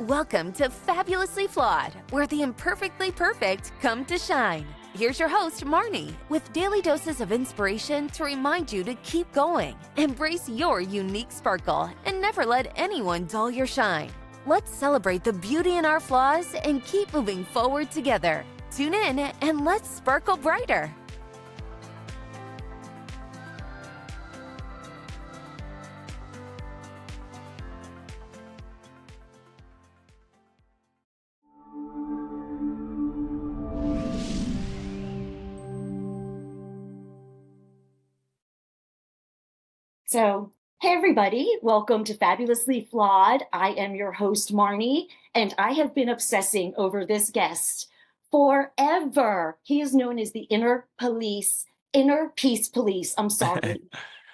Welcome to Fabulously Flawed, where the imperfectly perfect come to shine. Here's your host, Marnie, with daily doses of inspiration to remind you to keep going. Embrace your unique sparkle and never let anyone dull your shine. Let's celebrate the beauty in our flaws and keep moving forward together. Tune in and let's sparkle brighter. So, hey everybody, welcome to Fabulously Flawed. I am your host, Marnie, and I have been obsessing over this guest forever. He is known as the Inner Peace Police. I'm sorry.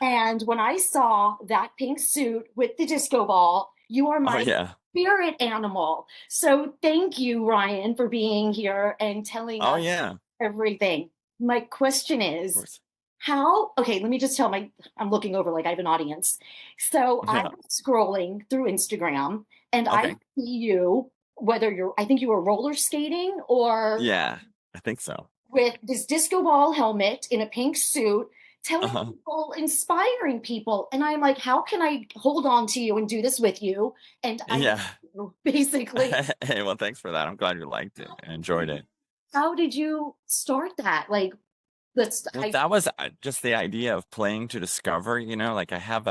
And when I saw that pink suit with the disco ball, you are my spirit animal. So thank you, Ryan, for being here and telling us everything. My question is, let me just tell I'm looking over like I have an audience. So I'm scrolling through Instagram and I see you, I think you were roller skating or. Yeah, I think so. With this disco ball helmet in a pink suit, telling people, inspiring people. And I'm like, how can I hold on to you and do this with you? And basically. Hey, well, thanks for that. I'm glad you liked it and enjoyed it. How did you start that? Like, that was just the idea of playing to discover, like I have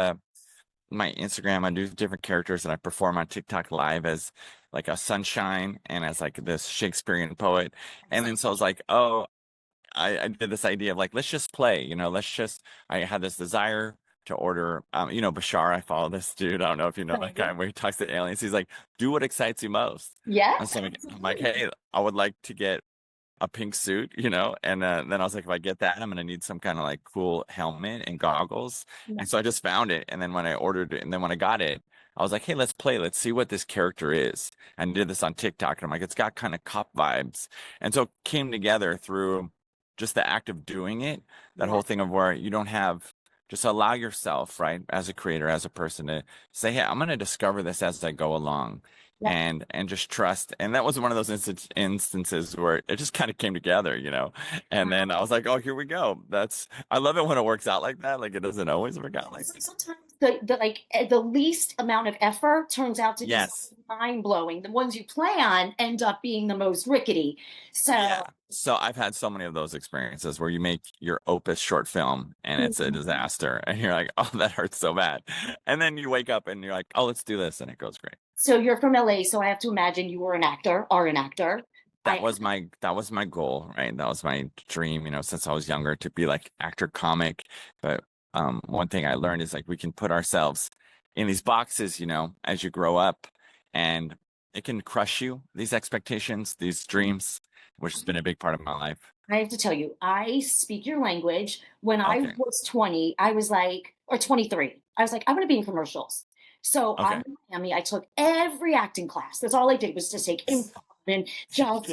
my Instagram, I do different characters and I perform on TikTok live as like a sunshine and as like this Shakespearean poet. And then so I was like, I did this idea of like, let's just play, I had this desire to order, Bashar, I follow this dude. I don't know if you know that guy where he talks to aliens. He's like, do what excites you most. Yeah. And so I'm like, hey, I would like to get a pink suit, and then I was like, if I get that, I'm going to need some kind of like cool helmet and goggles. And so I just found it. And then when I ordered it and then when I got it, I was like, hey, let's play. Let's see what this character is. And I did this on TikTok. And I'm like, it's got kind of cop vibes. And so it came together through just the act of doing it, that whole thing of where you don't have, just allow yourself, right, as a creator, as a person to say, hey, I'm going to discover this as I go along. And just trust. And that was one of those instances where it just kind of came together, and then I was like, oh, here we go. I love it when it works out like that. Like it doesn't always work out like that. Sometimes the least amount of effort turns out to be mind blowing. The ones you plan end up being the most rickety. So I've had so many of those experiences where you make your opus short film and it's a disaster and you're like, oh, that hurts so bad. And then you wake up and you're like, oh, let's do this. And it goes great. So you're from LA. So I have to imagine you were an actor. That was my goal, right? That was my dream, since I was younger, to be like actor, comic. But one thing I learned is like we can put ourselves in these boxes, as you grow up, and it can crush you, these expectations, these dreams, which has been a big part of my life. I have to tell you, I speak your language. When I was 20, I was like, or 23, I was like, I want to be in commercials. So I'm in Miami. I took every acting class. That's all I did was to take improv and just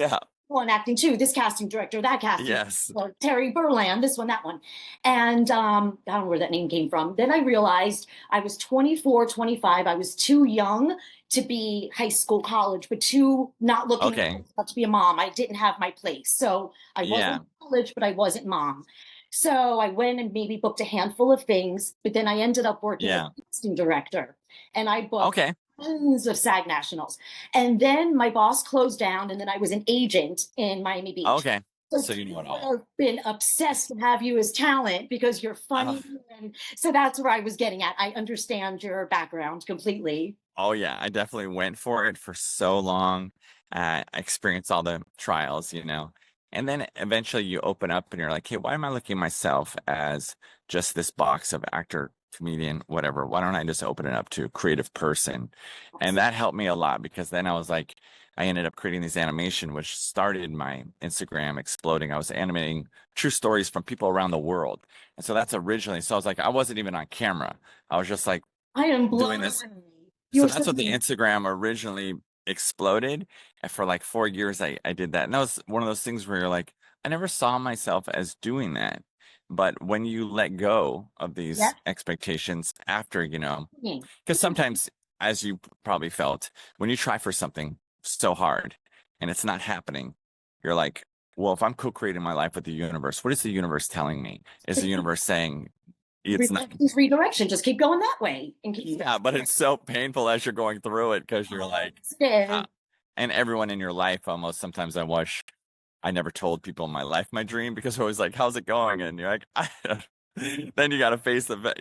one acting too. This casting director, that casting, Terry Burland, this one, that one. And I don't know where that name came from. Then I realized I was 24, 25. I was too young to be high school, college, but too not looking to be a mom. I didn't have my place. So I wasn't in college, but I wasn't mom. So I went and maybe booked a handful of things, but then I ended up working as a casting director. And I booked tons of SAG Nationals. And then my boss closed down, and then I was an agent in Miami Beach. Okay. So you know it all. I've been obsessed to have you as talent because you're funny. And so that's where I was getting at. I understand your background completely. Oh, yeah. I definitely went for it for so long. I experienced all the trials, And then eventually you open up and you're like, hey, why am I looking at myself as just this box of actor, comedian, whatever? Why don't I just open it up to creative person? And that helped me a lot because then I was like, I ended up creating this animation, which started my Instagram exploding. I was animating true stories from people around the world. And so that's originally, so I was like, I wasn't even on camera. I was just like, I am doing this. So that's what the Instagram originally exploded. And for like 4 years, I did that. And that was one of those things where you're like, I never saw myself as doing that. But when you let go of these expectations after, because sometimes as you probably felt, when you try for something so hard and it's not happening, you're like, well, if I'm co-creating my life with the universe, what is the universe telling me? Is the universe saying it's not redirection? Just keep going that way. And keep yeah, but it's so painful as you're going through it because you're like, and everyone in your life almost sometimes I wish I never told people in my life my dream because I was like, how's it going? And you're like, then you got to face the, like,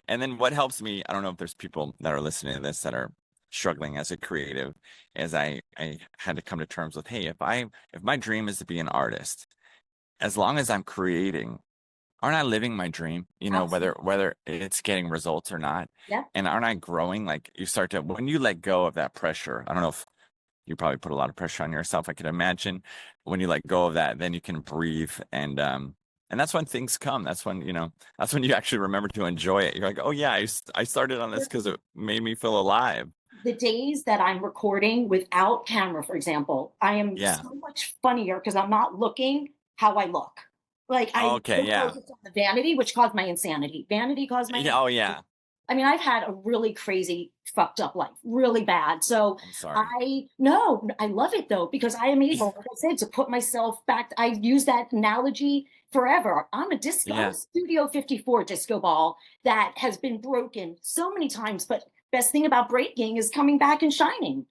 and then what helps me, I don't know if there's people that are listening to this that are struggling as a creative, is I had to come to terms with, hey, if my dream is to be an artist, as long as I'm creating, aren't I living my dream? Whether it's getting results or not. Yeah. And aren't I growing? Like you start to, when you let go of that pressure, I don't know if you probably put a lot of pressure on yourself. I could imagine when you let go of that, then you can breathe. And that's when things come. That's when you actually remember to enjoy it. You're like, oh yeah, I started on this because it made me feel alive. The days that I'm recording without camera, for example, I am so much funnier because I'm not looking how I look. Like I focused on the vanity, which caused my insanity. Vanity caused my insanity. Oh yeah. I mean, I've had a really crazy, fucked up life, really bad. So I'm sorry. I love it though, because I am able, like I said, to put myself back. I use that analogy forever. I'm a Studio 54 disco ball that has been broken so many times, but best thing about breaking is coming back and shining.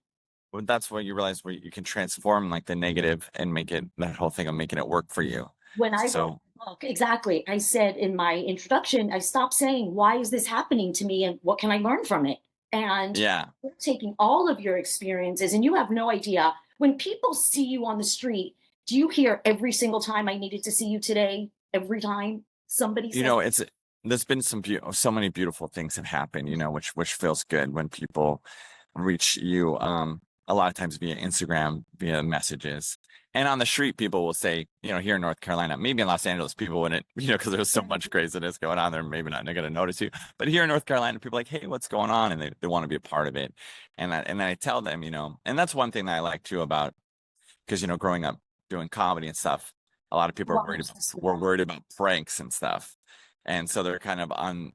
Well, that's what you realize, where you can transform like the negative and make it, that whole thing of making it work for you. When I wrote the book, exactly, I said in my introduction, I stopped saying, why is this happening to me and what can I learn from it? And you're taking all of your experiences, and you have no idea. When people see you on the street, do you hear every single time, I needed to see you today? Every time somebody says, there's been so many beautiful things have happened, which feels good when people reach you. A lot of times via Instagram, via messages. And on the street, people will say, here in North Carolina, maybe in Los Angeles, people wouldn't, because there's so much craziness going on there, maybe not going to notice you. But here in North Carolina, people are like, hey, what's going on? And they want to be a part of it. And then I tell them, and that's one thing that I like too about, because, growing up doing comedy and stuff, a lot of people were worried about pranks and stuff. And so they're kind of on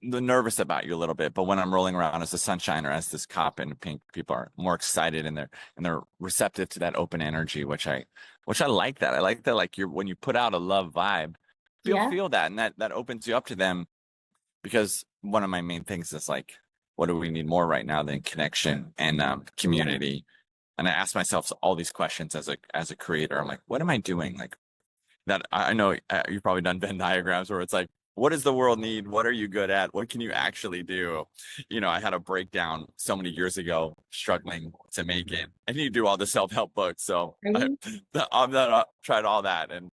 the nervous about you a little bit, but when I'm rolling around as a sunshine or as this cop in pink, people are more excited and they're receptive to that open energy, which I like that. I like that, like when you put out a love vibe, feel that, and that opens you up to them, because one of my main things is like, what do we need more right now than connection and community? And I ask myself all these questions as a creator. I'm like, what am I doing? Like that, I know you've probably done Venn diagrams where it's like, what does the world need? What are you good at? What can you actually do? I had a breakdown so many years ago, struggling to make it. And you do all the self-help books. So I've tried all that, and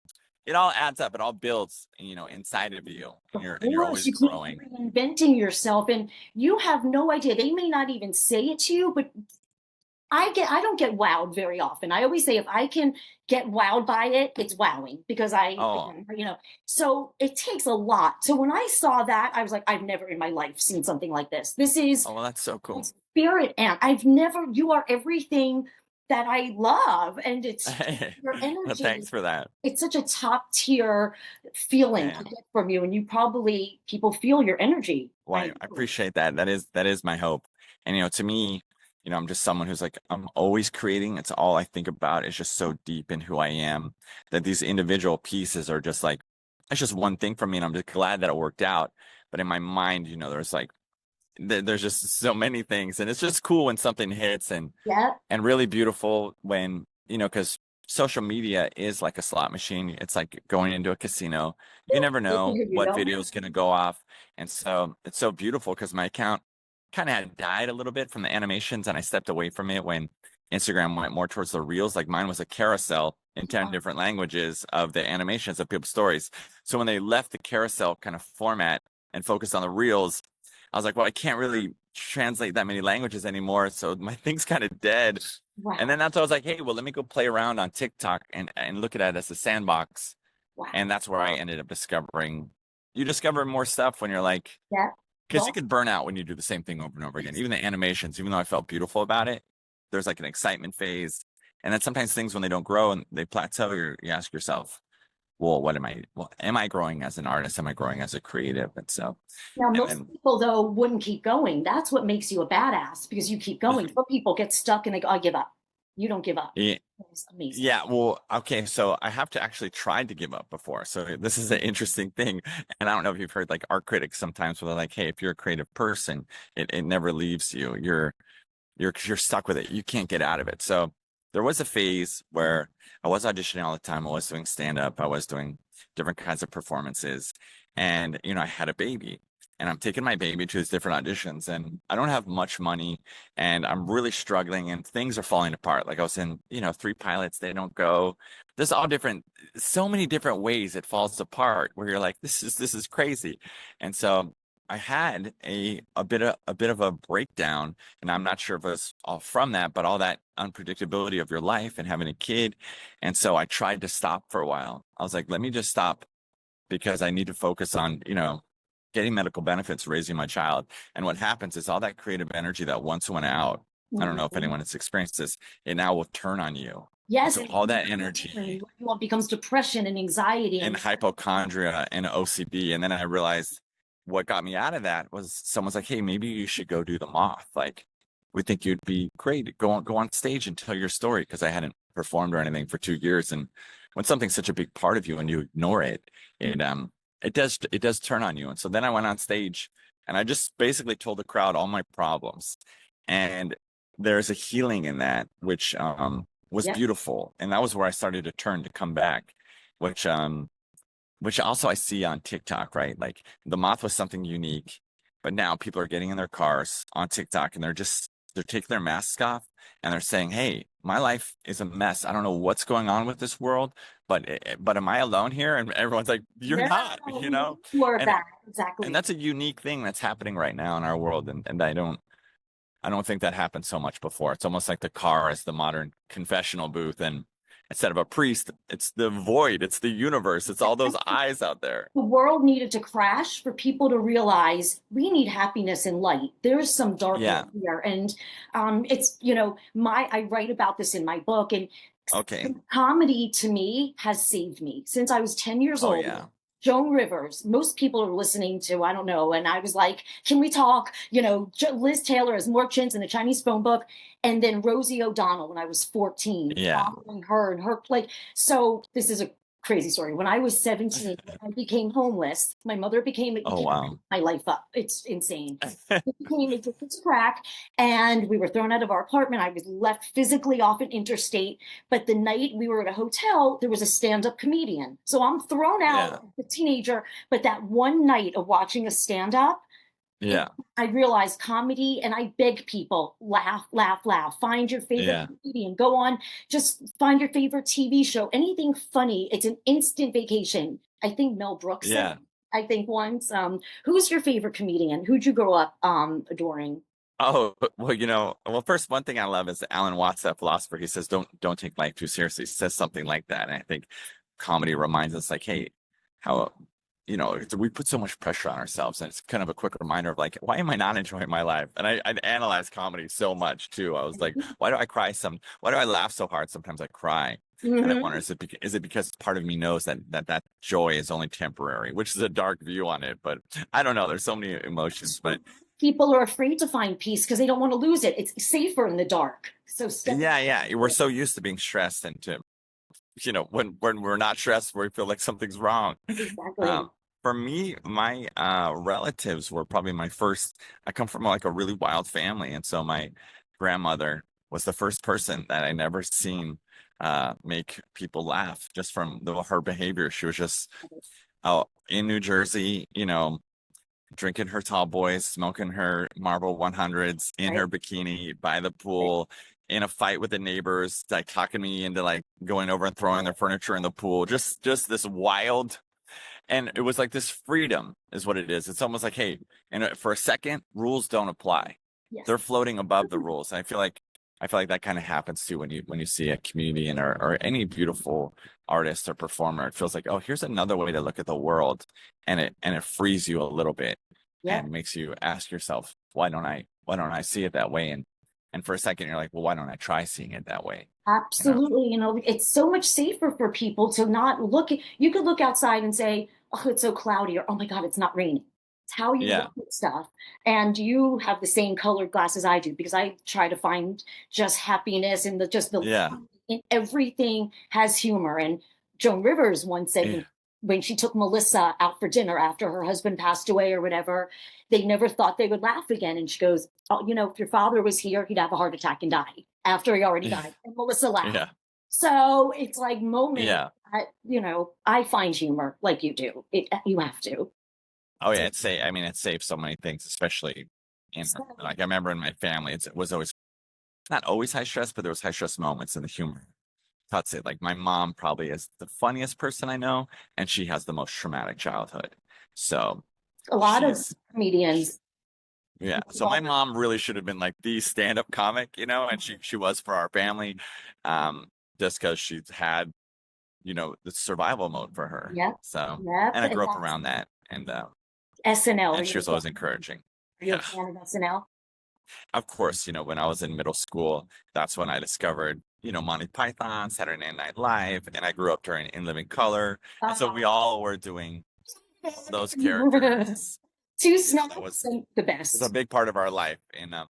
it all adds up. It all builds, inside of you. And you're always growing. Reinventing yourself. And you have no idea. They may not even say it to you, but I don't get wowed very often. I always say, if I can get wowed by it, it's wowing, because so it takes a lot. So when I saw that, I was like, I've never in my life seen something like this. This is, well, that's so cool. Spirit, and you are everything that I love. And it's your energy. Well, thanks for that. It's such a top tier feeling to get from you. And people feel your energy. Well, I appreciate that. That is my hope. And, to me, I'm just someone who's like, I'm always creating. It's all I think about. It's just so deep in who I am, that these individual pieces are just like, it's just one thing for me. And I'm just glad that it worked out. But in my mind, there's like, there's just so many things. And it's just cool when something hits, and really beautiful when, because social media is like a slot machine. It's like going into a casino. You never know what video is going to go off. And so it's so beautiful, because my account kind of had died a little bit from the animations, and I stepped away from it when Instagram went more towards the reels. Like mine was a carousel in 10 different languages of the animations of people's stories. So when they left the carousel kind of format and focused on the reels, I was like, well, I can't really translate that many languages anymore. So my thing's kind of dead. Wow. And then that's why I was like, hey, well, let me go play around on TikTok and look at it as a sandbox. Wow. And that's where I ended up you discover more stuff when you're like, because you could burn out when you do the same thing over and over again. Even the animations, even though I felt beautiful about it, there's like an excitement phase. And then sometimes things, when they don't grow and they plateau, you ask yourself, well, am I growing as an artist? Am I growing as a creative? And so, Now, and most people, though, wouldn't keep going. That's what makes you a badass, because you keep going. Some people get stuck and they go, I give up. You don't give up. yeah, It's amazing. yeah, well, okay, so I have to actually try to give up before. So this is an interesting thing. And I don't know if you've heard like art critics sometimes where they're like, hey, if you're a creative person, it never leaves you. You're stuck with it. You can't get out of it. So there was a phase where I was auditioning all the time. I was doing stand up. I was doing different kinds of performances. And, I had a baby and I'm taking my baby to these different auditions and I don't have much money and I'm really struggling and things are falling apart. Like I was in, 3 pilots, they don't go. There's so many different ways it falls apart where you're like, this is crazy. And so I had a bit of a breakdown, and I'm not sure if it was all from that, but all that unpredictability of your life and having a kid. And so I tried to stop for a while. I was like, let me just stop because I need to focus on, getting medical benefits, raising my child. And what happens is all that creative energy that once went out, I don't know if anyone has experienced this, it now will turn on you. Yes. So all that energy becomes depression and anxiety and hypochondria and OCD. And then I realized what got me out of that was someone's like, hey, maybe you should go do the moth. Like, we think you'd be great. Go on stage and tell your story. Cause I hadn't performed or anything for 2 years. And when something's such a big part of you and you ignore it, it does turn on you. And so then I went on stage and I just basically told the crowd all my problems. And there's a healing in that, which was beautiful. And that was where I started to turn to come back, which also I see on TikTok, right? Like the moth was something unique, but now people are getting in their cars on TikTok and they're taking their masks off and they're saying, hey, my life is a mess. I don't know what's going on with this world, but am I alone here? And everyone's like, you're not, Exactly. And that's a unique thing that's happening right now in our world. And I don't think that happened so much before. It's almost like the car is the modern confessional booth. And instead of a priest, it's the void, it's the universe, it's all those eyes out there. The world needed to crash for people to realize we need happiness and light. There's some darkness here. And it's, I write about this in my book. And comedy to me has saved me. Since I was 10 years old, Joan Rivers, most people are listening to, I don't know. And I was like, can we talk? Liz Taylor has more chins in a Chinese phone book. And then Rosie O'Donnell when I was 14, following her and her, so this is a crazy story. When I was 17, I became homeless. My mother became my life up. It's insane. I became addicted to crack, and we were thrown out of our apartment. I was left physically off an interstate. But the night we were at a hotel, there was a stand-up comedian. So I'm thrown out as a teenager. But that one night of watching a stand-up, I realized comedy, and I beg people, laugh, laugh, laugh. Find your favorite comedian. Go on, just find your favorite TV show. Anything funny. It's an instant vacation. I think Mel Brooks said, I think once. Who's your favorite comedian? Who'd you grow up adoring? Oh, well, first, one thing I love is Alan Watts, that philosopher. He says, don't take life too seriously. He says something like that. And I think comedy reminds us like, hey, how we put so much pressure on ourselves, and it's kind of a quick reminder of like, why am I not enjoying my life? And I'd analyze comedy so much too. I was like, why do I cry why do I laugh so hard? Sometimes I cry. And I wonder, is it because part of me knows that joy is only temporary, which is a dark view on it, but I don't know. There's so many emotions, but people are afraid to find peace because they don't want to lose it. It's safer in the dark. So we're so used to being stressed and to, when we're not stressed, we feel like something's wrong. Exactly. For me, my relatives were probably my first. I come from like a really wild family, and so my grandmother was the first person that I never seen make people laugh just from her behavior. She was just in New Jersey, drinking her tall boys, smoking her Marlboro 100s in her bikini by the pool, in a fight with the neighbors, like talking me into like going over and throwing their furniture in the pool. Just this wild. And it was like this freedom is what it is. It's almost like, hey, and for a second, rules don't apply. They're floating above the rules. And I feel like that kind of happens too when you see a comedian or any beautiful artist or performer. It feels like, oh, here's another way to look at the world, and it frees you a little bit and makes you ask yourself, why don't I see it that way? And And for a second, you're like, well, why don't I try seeing it that way? Absolutely. You know, it's so much safer for people to not look at, you could look outside and say, oh, it's so cloudy, or oh my God, it's not raining. It's how you Yeah. look at stuff. And you have the same colored glasses I do, because I try to find just happiness and Yeah. in everything has humor. And Joan Rivers once said, Yeah. when she took Melissa out for dinner after her husband passed away or whatever, they never thought they would laugh again. And she goes, oh, you know, if your father was here, he'd have a heart attack and die after he already died. And Melissa laughed. Yeah. So it's like moments Yeah. that, you know, I find humor like you do. You have to. Oh yeah. It saves so many things, especially like I remember in my family, it was always not always high stress, but there was high stress moments in the humor. Cuts it. Like my mom probably is the funniest person I know, and she has the most traumatic childhood. So A lot of comedians. Yeah. So my mom really should have been like the stand-up comic, and she was for our family, just because she's had, the survival mode for her. Yep. So, Yep. and I grew up around that, and SNL. and she was always encouraging. Are you a fan of SNL? Of course, when I was in middle school, that's when I discovered, Monty Python, Saturday Night Live, and I grew up during In Living Color, and so we all were doing those characters. Two snobs, the best. It's a big part of our life, and now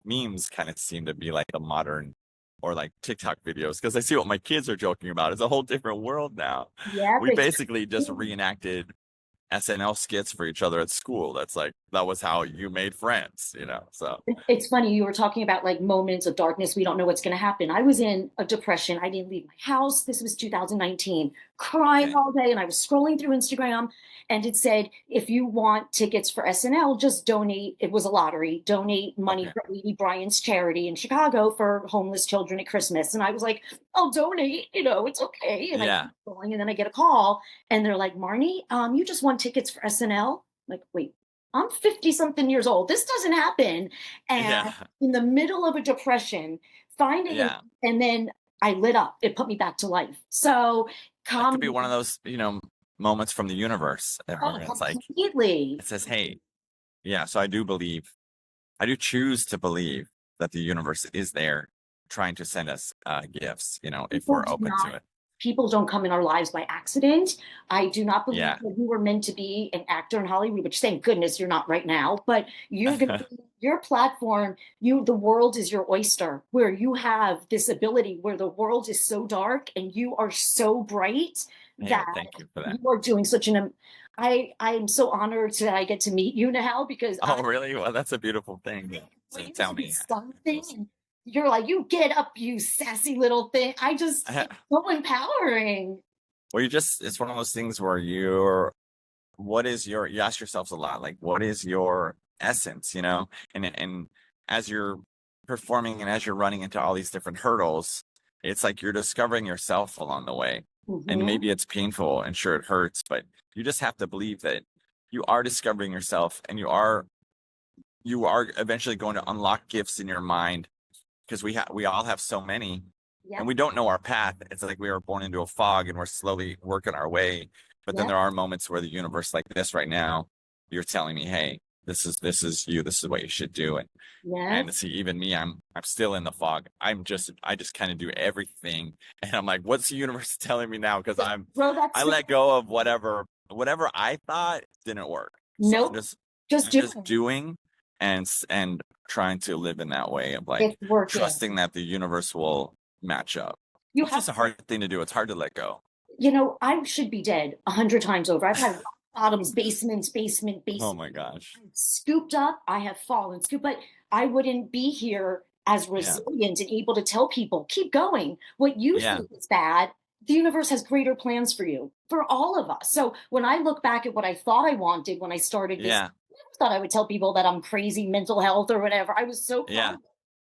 memes kind of seem to be like the modern, or like TikTok videos, because I see what my kids are joking about. It's a whole different world now. Yeah, we basically just reenacted SNL skits for each other at school. That was how you made friends, so. It's funny, you were talking about like moments of darkness. We don't know what's going to happen. I was in a depression. I didn't leave my house. This was 2019, crying all day. And I was scrolling through Instagram, and it said, if you want tickets for SNL, just donate. It was a lottery. Donate money for Amy Bryant's charity in Chicago for homeless children at Christmas. And I was like, I'll donate, it's okay. And I keep going, and then I get a call, and they're like, Marnie, you just won tickets for SNL. I'm like, wait, I'm 50 something years old. This doesn't happen. And in the middle of a depression, finding it, and then I lit up. It put me back to life. So that could be one of those, moments from the universe. It's like, completely. It says, hey, so I do choose to believe that the universe is there trying to send us gifts, if we're open to it. People don't come in our lives by accident. I do not believe that you were meant to be an actor in Hollywood, which thank goodness you're not right now, but you're going to be your platform. The world is your oyster, where you have this ability where the world is so dark and you are so bright that, thank you for that. You are doing such I am so honored that I get to meet you now, because really? Well, that's a beautiful thing to tell me. Something. You're like, you get up, you sassy little thing. It's so empowering. Well, it's one of those things where you ask yourselves a lot, like, what is your essence, and as you're performing and as you're running into all these different hurdles, it's like you're discovering yourself along the way. Mm-hmm. And maybe it's painful, and sure, it hurts, but you just have to believe that you are discovering yourself, and you are eventually going to unlock gifts in your mind, because we all have so many, and we don't know our path. It's like we were born into a fog, and we're slowly working our way. But then there are moments where the universe, like this right now, you're telling me, hey, this is you. This is what you should do. And see, even me, I'm still in the fog. I just kind of do everything, and I'm like, what's the universe telling me now? Because I let go of whatever I thought didn't work. Nope. So just doing and trying to live in that way of like trusting that the universe will match up. It's just a hard thing to do. It's hard to let go. I should be dead 100 times over. I've had bottoms, basement. Oh my gosh. Scooped up. I have fallen, but I wouldn't be here as resilient and able to tell people, keep going. What you think is bad, the universe has greater plans for you, for all of us. So when I look back at what I thought I wanted when I started this, I never thought I would tell people that I'm crazy, mental health or whatever. I was so proud.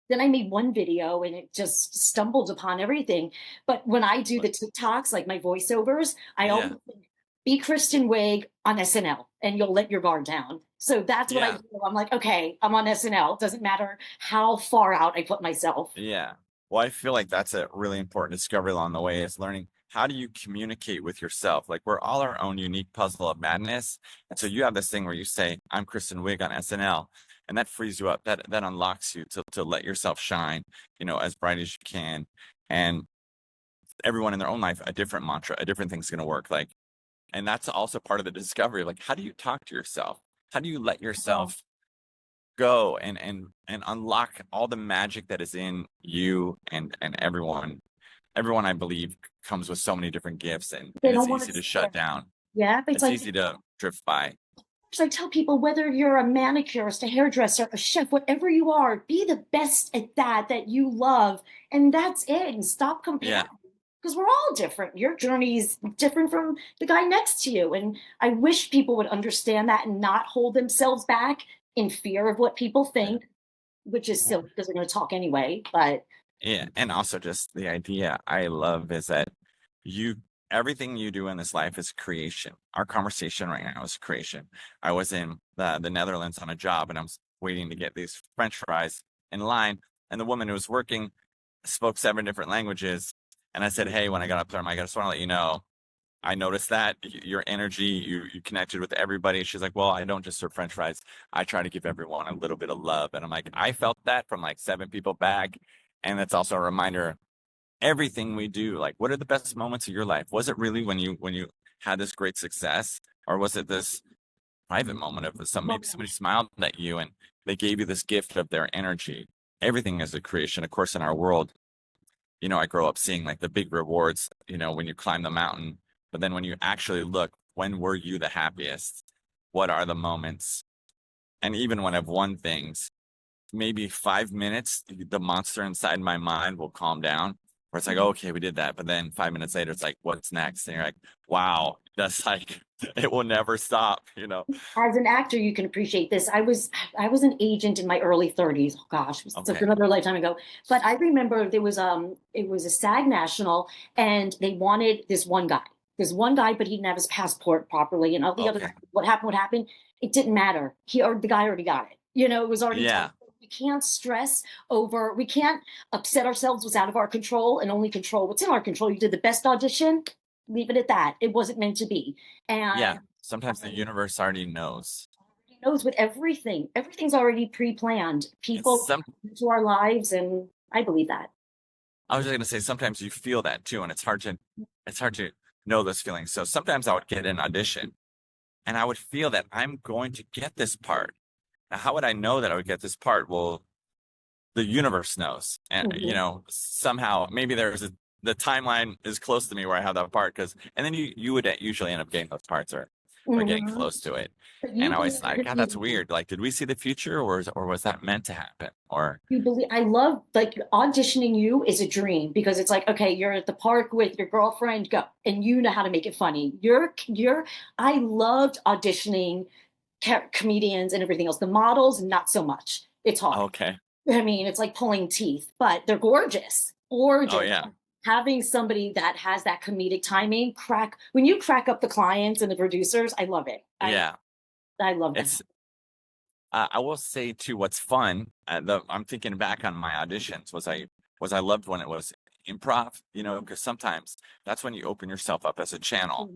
Then I made one video and it just stumbled upon everything. But when I do the TikToks, like my voiceovers, I always think, be Kristen Wiig on SNL and you'll let your guard down. So that's what I do. I'm like, okay, I'm on SNL. It doesn't matter how far out I put myself. Yeah. Well, I feel like that's a really important discovery along the way, is learning how do you communicate with yourself? Like, we're all our own unique puzzle of madness. And so you have this thing where you say, I'm Kristen Wiig on SNL. and that frees you up. That unlocks you to let yourself shine, as bright as you can. And everyone in their own life, a different mantra, a different thing's going to work. Like, and that's also part of the discovery. Like, how do you talk to yourself? How do you let yourself go and unlock all the magic that is in you and everyone? Everyone, I believe, comes with so many different gifts, and They it's don't want easy to to shut down. Yeah, but It's easy to drift by. So I tell people, whether you're a manicurist, a hairdresser, a chef, whatever you are, be the best at that you love, and that's it. And stop comparing, because we're all different. Your journey is different from the guy next to you, and I wish people would understand that and not hold themselves back in fear of what people think, which is silly because they're going to talk anyway. But yeah, and also just the idea I love is that everything you do in this life is creation. Our conversation right now is creation. I was in the Netherlands on a job, and I was waiting to get these French fries in line, and the woman who was working spoke 7 different languages. And I said, hey, when I got up there, I'm like, I just want to let you know, I noticed that your energy, you connected with everybody. She's like, well, I don't just serve French fries. I try to give everyone a little bit of love. And I'm like, I felt that from like 7 people back. And that's also a reminder, everything we do, like, what are the best moments of your life? Was it really when you had this great success, or was it this private moment of maybe somebody smiled at you and they gave you this gift of their energy? Everything is a creation. Of course, in our world, I grew up seeing like the big rewards, when you climb the mountain. But then when you actually look, when were you the happiest? What are the moments? And even when I've won things, maybe 5 minutes, the monster inside my mind will calm down. Where it's like, okay, we did that. But then 5 minutes later, it's like, what's next? And you're like, wow, that's like, it will never stop, as an actor, you can appreciate this. I was an agent in my early 30s. Oh gosh, it was another lifetime ago. But I remember it was a SAG National, and they wanted this one guy. But he didn't have his passport properly, and all the other. What happened? It didn't matter. The guy already got it. It was already done. We can't stress over. We can't upset ourselves. What's out of our control, and only control what's in our control. You did the best audition. Leave it at that. It wasn't meant to be. And sometimes the universe already knows. He knows with everything. Everything's already pre-planned. People come into our lives, and I believe that. I was just going to say, sometimes you feel that too, and it's hard to know those feelings. So sometimes I would get an audition, and I would feel that I'm going to get this part. Now, how would I know that I would get this part? Well, the universe knows, and somehow maybe the timeline is close to me where I have that part, and then you would usually end up getting those parts or getting close to it. And I was like, God, that's weird. Like, did we see the future, or was that meant to happen? Or you believe? I love, like, auditioning you is a dream, because it's like, okay, you're at the park with your girlfriend, go, and you know how to make it funny. I loved auditioning comedians and everything else. The models, not so much. It's hard. Okay. I mean, it's like pulling teeth, but they're gorgeous. Gorgeous. Oh yeah. Having somebody that has that comedic timing, when you crack up the clients and the producers, I love it. I love that. I will say too, what's fun, I'm thinking back on my auditions, was I loved when it was improv, because sometimes that's when you open yourself up as a channel.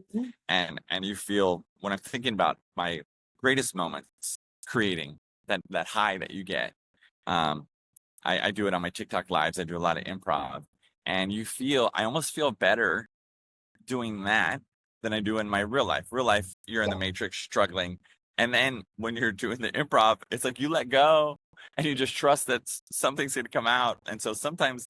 And you feel, when I'm thinking about my greatest moments creating that high that you get, I do it on my TikTok lives. I do a lot of improv, and I almost feel better doing that than I do in my real life. Real life, you're in the matrix struggling. And then when you're doing the improv, it's like you let go and you just trust that something's going to come out. And so sometimes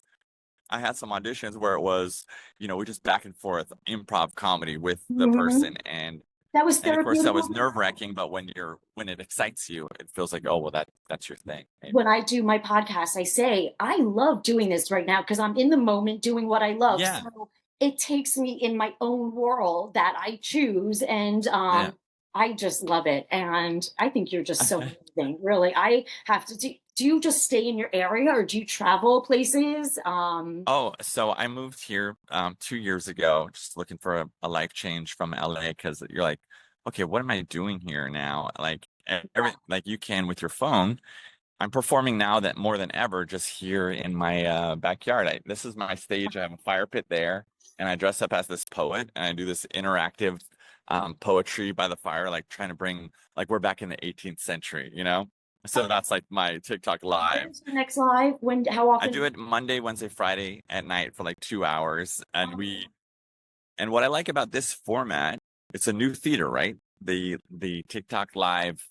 I had some auditions where it was, we just back and forth improv comedy with the person. And that was of course that was nerve-wracking, but when it excites you, it feels like, oh, well, that's your thing. Maybe. When I do my podcast, I say, I love doing this right now because I'm in the moment doing what I love. Yeah. So it takes me in my own world that I choose. And I just love it. And I think you're just so amazing. Really. I have to do you just stay in your area, or do you travel places? So I moved here 2 years ago, just looking for a life change from LA, because you're like, okay, what am I doing here now? Like like you can with your phone. I'm performing now that more than ever just here in my backyard. This is my stage. I have a fire pit there, and I dress up as this poet, and I do this interactive poetry by the fire, like trying to bring, like, we're back in the 18th century, So that's like my TikTok live. When's your next live? When? How I often? do it Monday, Wednesday, Friday at night for like 2 hours. And what I like about this format, it's a new theater, right? The TikTok live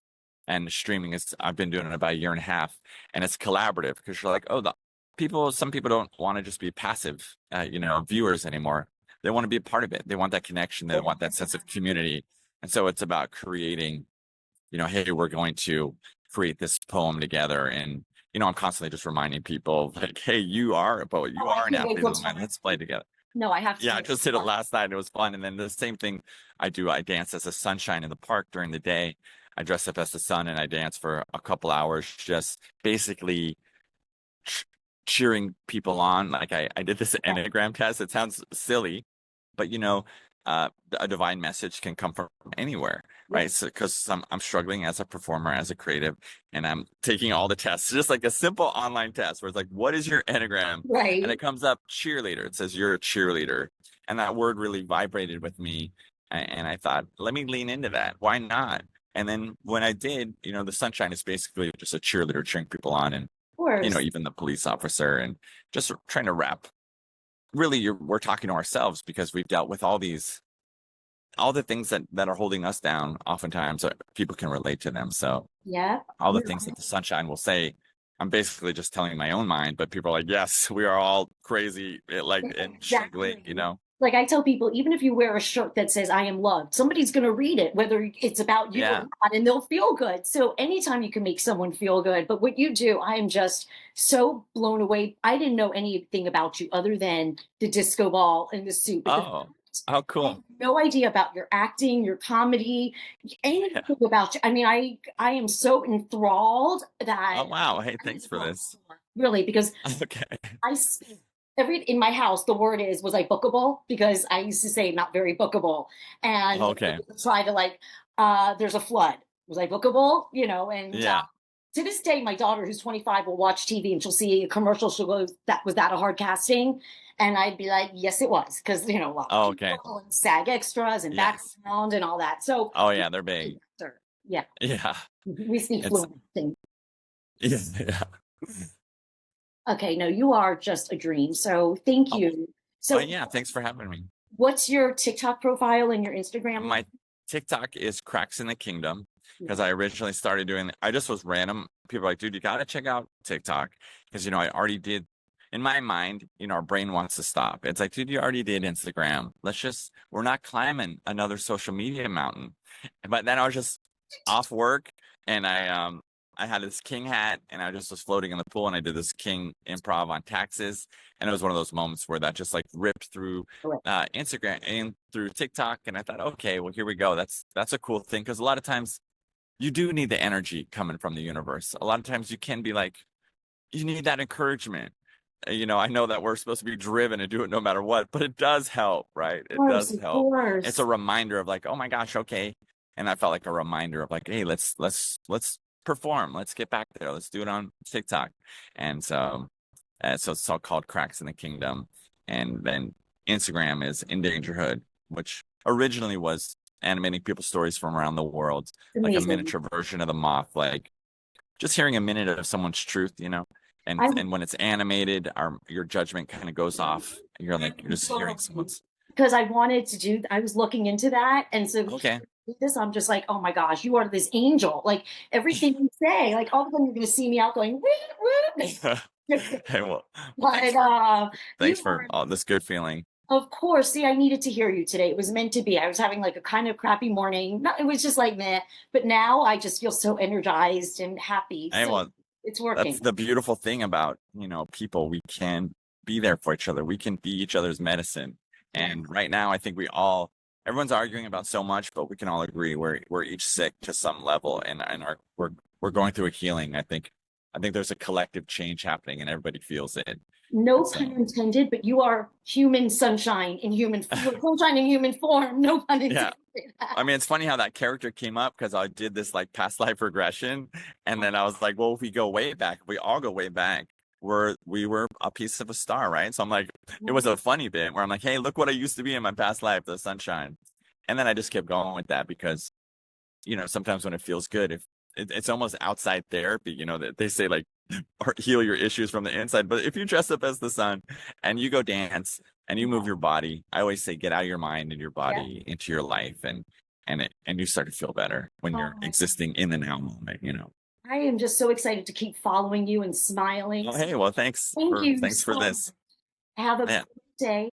and streaming is, I've been doing it about a year and a half, and it's collaborative because you're like, oh, some people don't want to just be passive, viewers anymore. They want to be a part of it. They want that connection. They want that sense of community. And so it's about creating, hey, we're going to create this poem together. And, I'm constantly just reminding people like, hey, you are an athlete of the mind. Let's play together. No, I have to. Yeah, I just did it last night and it was fun. And then the same thing I do, I dance as a sunshine in the park during the day. I dress up as the sun and I dance for a couple hours, just basically cheering people on. Like I did this Enneagram test. It sounds silly, but a divine message can come from anywhere, right? So because I'm struggling as a performer, as a creative, and I'm taking all the tests, just like a simple online test where it's like, what is your Enneagram? Right. And it comes up cheerleader. It says you're a cheerleader. And that word really vibrated with me. And I thought, let me lean into that. Why not? And then when I did, the sunshine is basically just a cheerleader cheering people on, and even the police officer, and just trying to wrap. Really, we're talking to ourselves because we've dealt with all the things that are holding us down. Oftentimes, people can relate to them. So all the things that the sunshine will say, I'm basically just telling my own mind. But people are like, yes, we are all crazy, and struggling. Like I tell people, even if you wear a shirt that says I am loved, somebody's going to read it, whether it's about you or not, and they'll feel good. So anytime you can make someone feel good. But what you do, I am just so blown away. I didn't know anything about you other than the disco ball and the suit. Oh, cool. I had no idea about your acting, your comedy, anything about you. I mean, I am so enthralled that. Oh, wow. Hey, thanks for this. Really, because okay. in my house, the word was like bookable, because I used to say not very bookable. And try to there's a flood. Was I bookable? And to this day, my daughter, who's 25, will watch TV and she'll see a commercial. She'll go, was that a hard casting? And I'd be like, yes, it was. Because, and SAG extras and background and all that. So, they're big. Yeah. Yeah. We speak fluent. Yeah. Okay, no, you are just a dream. So thank you. So thanks for having me. What's your TikTok profile and your Instagram? My TikTok is Cracks in the Kingdom, because I originally started doing, I just was random. People are like, dude, you got to check out TikTok, because, I already did, in my mind, our brain wants to stop. It's like, dude, you already did Instagram. We're not climbing another social media mountain. But then I was just off work, and I had this king hat, and I just was floating in the pool, and I did this king improv on taxes. And it was one of those moments where that just ripped through Instagram and through TikTok. And I thought, okay, well, here we go. That's a cool thing. Because a lot of times you do need the energy coming from the universe. A lot of times you can be like, you need that encouragement. I know that we're supposed to be driven and do it no matter what, but it does help, right? It does help. It's a reminder of like, oh my gosh, okay. And I felt like a reminder of like, hey, let's perform. Let's get back there. Let's do it on TikTok. And so it's all called Cracks in the Kingdom. And then Instagram is Endangerhood, which originally was animating people's stories from around the world. Amazing. Like a miniature version of the moth, like just hearing a minute of someone's truth, and when it's animated, your judgment kind of goes off. You're just hearing someone's. Because I was looking into that. And so this, I'm just like, oh my gosh, you are this angel. Like everything you say, like all of a sudden you're going to see me out going, hey, well, thanks for all this good feeling. Of course. See, I needed to hear you today. It was meant to be. I was having a kind of crappy morning. No, it was just like, meh. But now I just feel so energized and happy. It's working. That's the beautiful thing about, people. We can be there for each other. We can be each other's medicine. And right now, I think everyone's arguing about so much, but we can all agree we're each sick to some level, and we're going through a healing. I think there's a collective change happening, and everybody feels it. No pun intended, but you are human sunshine in human sunshine in human form. No pun intended. Yeah. I mean, it's funny how that character came up, because I did this past life regression, and then I was like, well, if we go way back, if we all go way back, we were a piece of a star, right? So I'm like, it was a funny bit where I'm like, hey, look what I used to be in my past life, the sunshine. And then I just kept going with that, because sometimes when it feels good, it's almost outside therapy, you know, that they say like heal your issues from the inside. But if you dress up as the sun and you go dance and you move your body, I always say get out of your mind and your body into your life, and you start to feel better when you're existing in the now moment, you know. I am just so excited to keep following you and smiling. Oh, hey, well, thanks for this. Have a great day.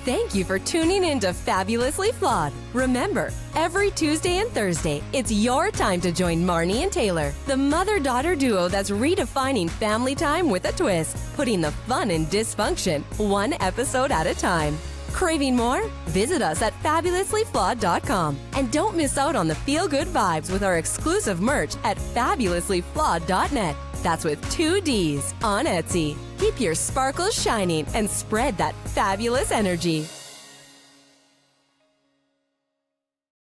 Thank you for tuning in to Fabulously Flawed. Remember, every Tuesday and Thursday, it's your time to join Marnie and Taylor, the mother-daughter duo that's redefining family time with a twist, putting the fun in dysfunction, one episode at a time. Craving more? Visit us at fabulouslyflawed.com. And don't miss out on the feel-good vibes with our exclusive merch at fabulouslyflawed.net. That's with 2 Ds on Etsy. Keep your sparkles shining and spread that fabulous energy.